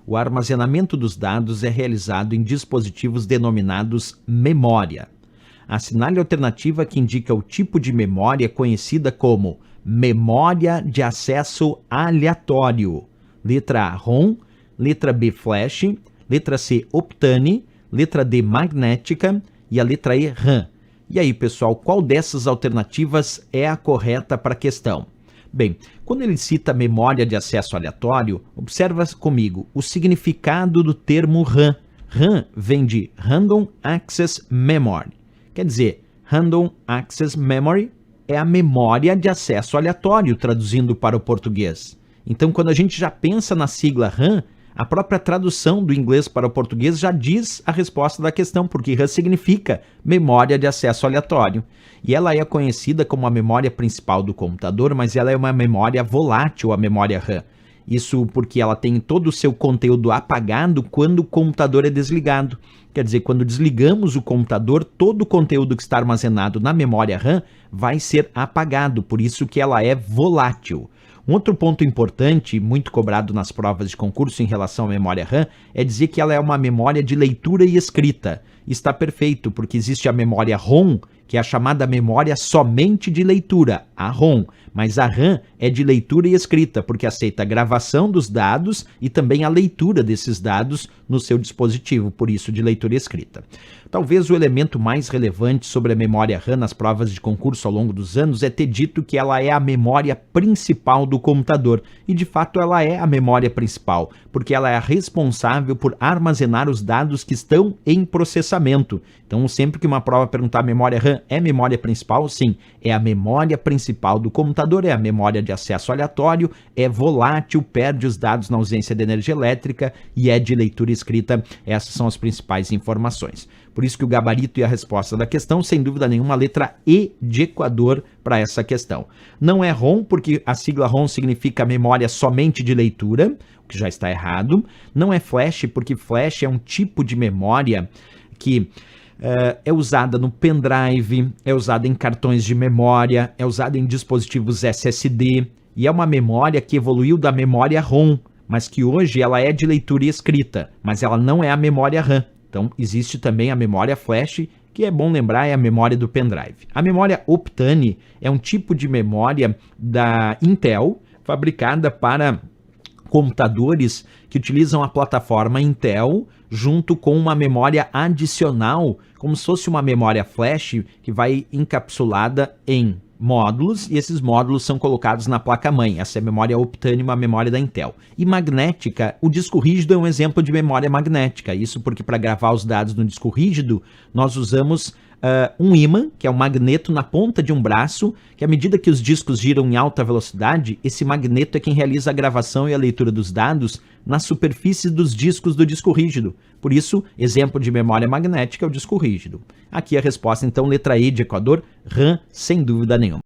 O armazenamento dos dados é realizado em dispositivos denominados memória. Assinale a alternativa que indica o tipo de memória conhecida como memória de acesso aleatório. Letra A, ROM, letra B, flash, letra C, Optane, letra D, magnética e a letra E, RAM. E aí, pessoal, qual dessas alternativas é a correta para a questão? Bem, quando ele cita memória de acesso aleatório, observa comigo o significado do termo RAM. RAM vem de Random Access Memory. Quer dizer, Random Access Memory é a memória de acesso aleatório, traduzindo para o português. Então, quando a gente já pensa na sigla RAM, a própria tradução do inglês para o português já diz a resposta da questão, porque RAM significa memória de acesso aleatório. E ela é conhecida como a memória principal do computador, mas ela é uma memória volátil, a memória RAM. Isso porque ela tem todo o seu conteúdo apagado quando o computador é desligado. Quer dizer, quando desligamos o computador, todo o conteúdo que está armazenado na memória RAM vai ser apagado, por isso que ela é volátil. Um outro ponto importante, muito cobrado nas provas de concurso em relação à memória RAM, é dizer que ela é uma memória de leitura e escrita. Está perfeito, porque existe a memória ROM, que é a chamada memória somente de leitura, a ROM, mas a RAM é de leitura e escrita, porque aceita a gravação dos dados e também a leitura desses dados no seu dispositivo, por isso de leitura e escrita. Talvez o elemento mais relevante sobre a memória RAM nas provas de concurso ao longo dos anos é ter dito que ela é a memória principal do computador, e de fato ela é a memória principal, porque ela é a responsável por armazenar os dados que estão em processamento. Então, sempre que uma prova perguntar memória RAM é memória principal, sim, é a memória principal do computador, é a memória de acesso aleatório, é volátil, perde os dados na ausência de energia elétrica e é de leitura e escrita. Essas são as principais informações. Por isso que o gabarito e a resposta da questão, sem dúvida nenhuma, a letra E de Equador para essa questão. Não é ROM, porque a sigla ROM significa memória somente de leitura, o que já está errado. Não é flash, porque flash é um tipo de memória que é usada no pendrive, é usada em cartões de memória, é usada em dispositivos SSD, e é uma memória que evoluiu da memória ROM, mas que hoje ela é de leitura e escrita, mas ela não é a memória RAM. Então, existe também a memória flash, que é bom lembrar, é a memória do pendrive. A memória Optane é um tipo de memória da Intel, fabricada para computadores que utilizam a plataforma Intel junto com uma memória adicional, como se fosse uma memória flash que vai encapsulada em módulos, e esses módulos são colocados na placa-mãe. Essa é a memória Optane, uma memória da Intel. E magnética, o disco rígido é um exemplo de memória magnética. Isso porque para gravar os dados no disco rígido, nós usamos um ímã, que é um magneto na ponta de um braço, que à medida que os discos giram em alta velocidade, esse magneto é quem realiza a gravação e a leitura dos dados na superfície dos discos do disco rígido. Por isso, exemplo de memória magnética é o disco rígido. Aqui a resposta, então, letra E de Equador, RAM, sem dúvida nenhuma.